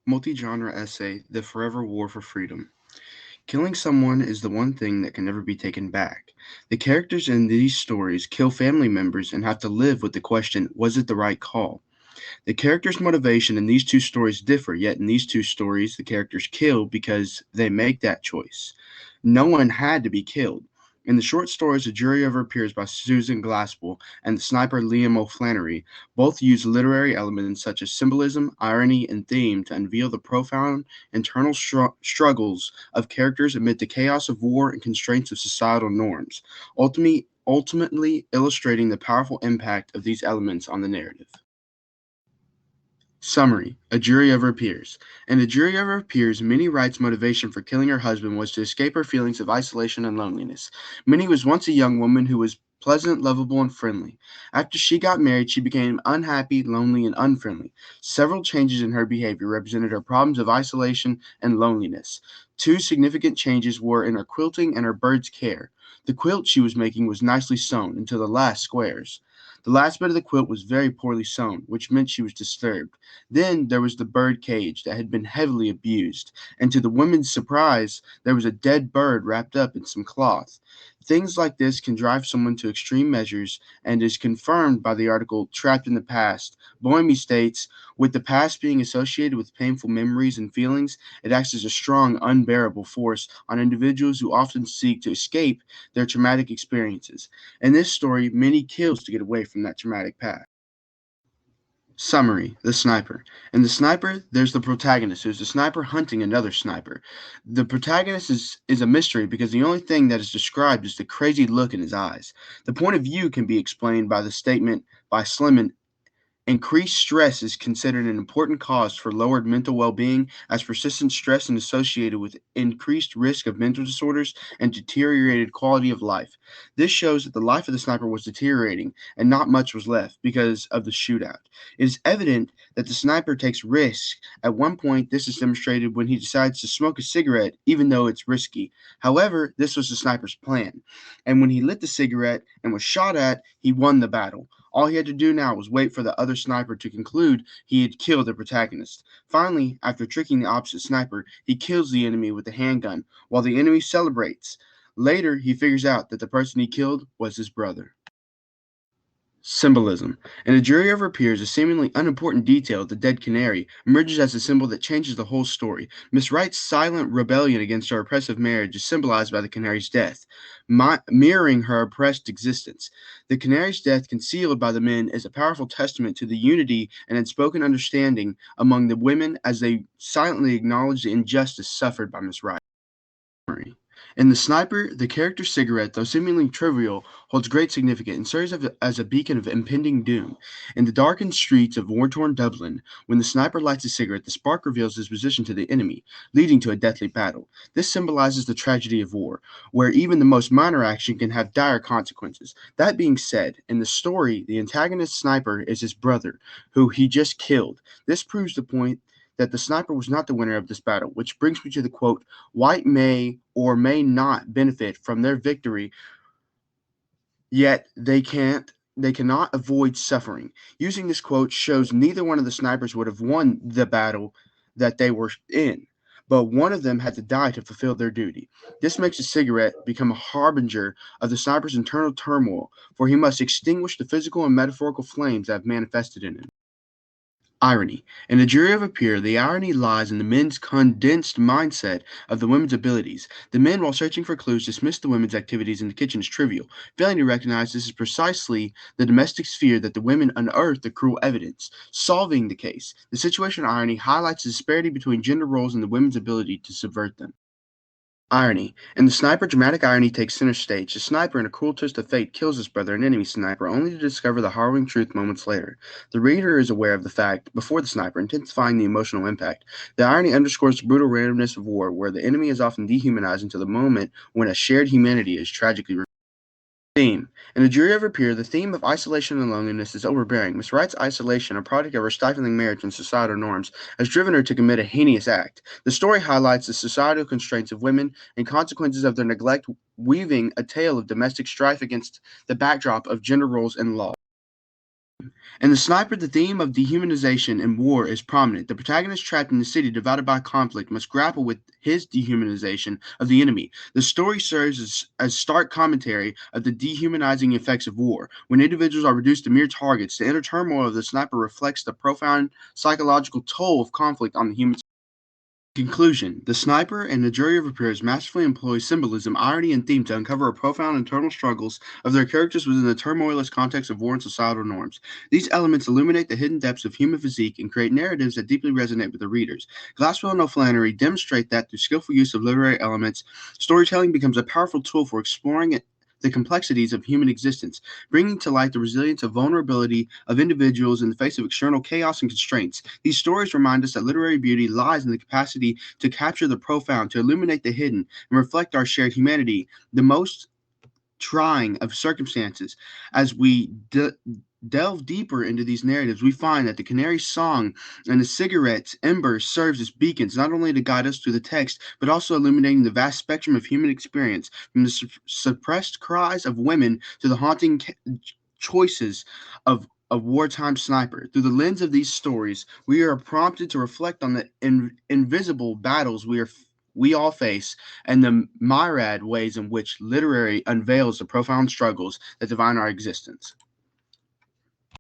multi-genre essay, The Forever War for Freedom. Killing someone is the one thing that can never be taken back. The characters in these stories kill family members and have to live with the question, was it the right call? The characters' motivation in these two stories differ, yet in these two stories, the characters kill because they make that choice. No one had to be killed. In the short stories A Jury Over Appears by Susan Glaspell and The Sniper Liam O'Flannery, both use literary elements such as symbolism, irony, and theme to unveil the profound internal struggles of characters amid the chaos of war and constraints of societal norms, ultimately illustrating the powerful impact of these elements on the narrative. Summary: A Jury Over Appears. In A Jury Over Appears, Minnie Wright's motivation for killing her husband was to escape her feelings of isolation and loneliness. Minnie was once a young woman who was pleasant, lovable, and friendly. After she got married, she became unhappy, lonely, and unfriendly. Several changes in her behavior represented her problems of isolation and loneliness. Two significant changes were in her quilting and her bird's care. The quilt she was making was nicely sewn into the last squares. The last bit of the quilt was very poorly sewn, which meant she was disturbed. Then there was the bird cage that had been heavily abused, and to the women's surprise, there was a dead bird wrapped up in some cloth. Things like this can drive someone to extreme measures and is confirmed by the article Trapped in the Past. Boehme states, with the past being associated with painful memories and feelings, it acts as a strong, unbearable force on individuals who often seek to escape their traumatic experiences. In this story, Minnie kills to get away from that traumatic past. Summary: The Sniper. In The Sniper, there's the protagonist, who's the sniper hunting another sniper. The protagonist is a mystery because the only thing that is described is the crazy look in his eyes. The point of view can be explained by the statement by Slimon: increased stress is considered an important cause for lowered mental well-being, as persistent stress is associated with increased risk of mental disorders and deteriorated quality of life. This shows that the life of the sniper was deteriorating, and not much was left because of the shootout. It is evident that the sniper takes risks. At one point, this is demonstrated when he decides to smoke a cigarette, even though it's risky. However, this was the sniper's plan, and when he lit the cigarette and was shot at, he won the battle. All he had to do now was wait for the other sniper to conclude he had killed the protagonist. Finally, after tricking the opposite sniper, he kills the enemy with a handgun, while the enemy celebrates. Later, he figures out that the person he killed was his brother. Symbolism. In A Jury Over Appears, a seemingly unimportant detail, the dead canary, emerges as a symbol that changes the whole story. Miss Wright's silent rebellion against her oppressive marriage is symbolized by the canary's death, mirroring her oppressed existence. The canary's death, concealed by the men, is a powerful testament to the unity and unspoken understanding among the women as they silently acknowledge the injustice suffered by Miss Wright. In The Sniper, the character's cigarette, though seemingly trivial, holds great significance and serves as a beacon of impending doom. In the darkened streets of war-torn Dublin, when the sniper lights a cigarette, the spark reveals his position to the enemy, leading to a deathly battle. This symbolizes the tragedy of war, where even the most minor action can have dire consequences. That being said, in the story, the antagonist sniper is his brother, who he just killed. This proves the point that the sniper was not the winner of this battle, which brings me to the quote, white may or may not benefit from their victory, yet they cannot avoid suffering. Using this quote shows neither one of the snipers would have won the battle that they were in, but one of them had to die to fulfill their duty. This makes the cigarette become a harbinger of the sniper's internal turmoil, for he must extinguish the physical and metaphorical flames that have manifested in him. Irony. In A Jury of a Peer, the irony lies in the men's condensed mindset of the women's abilities. The men, while searching for clues, dismiss the women's activities in the kitchen as trivial, failing to recognize this is precisely the domestic sphere that the women unearth the cruel evidence. Solving the case, the situation irony highlights the disparity between gender roles and the women's ability to subvert them. Irony. In The Sniper, dramatic irony takes center stage. The sniper, in a cruel twist of fate, kills his brother, an enemy sniper, only to discover the harrowing truth moments later. The reader is aware of the fact before the sniper, intensifying the emotional impact. The irony underscores the brutal randomness of war, where the enemy is often dehumanized until the moment when a shared humanity is tragically revealed. Theme. In A Jury Over Peer, the theme of isolation and loneliness is overbearing. Miss Wright's isolation, a product of her stifling marriage and societal norms, has driven her to commit a heinous act. The story highlights the societal constraints of women and consequences of their neglect, weaving a tale of domestic strife against the backdrop of gender roles and law. In The Sniper, the theme of dehumanization in war is prominent. The protagonist, trapped in a city divided by conflict, must grapple with his dehumanization of the enemy. The story serves as stark commentary of the dehumanizing effects of war. When individuals are reduced to mere targets, the inner turmoil of the sniper reflects the profound psychological toll of conflict on the human. Conclusion: The Sniper and the Jury of Her Peers masterfully employ symbolism, irony, and theme to uncover the profound internal struggles of their characters within the turmoilous context of war and societal norms. These elements illuminate the hidden depths of human physique and create narratives that deeply resonate with the readers. Glasswell and O'Flaherty demonstrate that through skillful use of literary elements, storytelling becomes a powerful tool for exploring the complexities of human existence, bringing to light the resilience and vulnerability of individuals in the face of external chaos and constraints. These stories remind us that literary beauty lies in the capacity to capture the profound, to illuminate the hidden, and reflect our shared humanity, the most trying of circumstances. As we delve deeper into these narratives, we find that the canary's song and the cigarette's embers serves as beacons not only to guide us through the text, but also illuminating the vast spectrum of human experience, from the suppressed cries of women to the haunting choices of wartime sniper. Through the lens of these stories, we are prompted to reflect on the invisible battles we all face, and the myriad ways in which literary unveils the profound struggles that define our existence.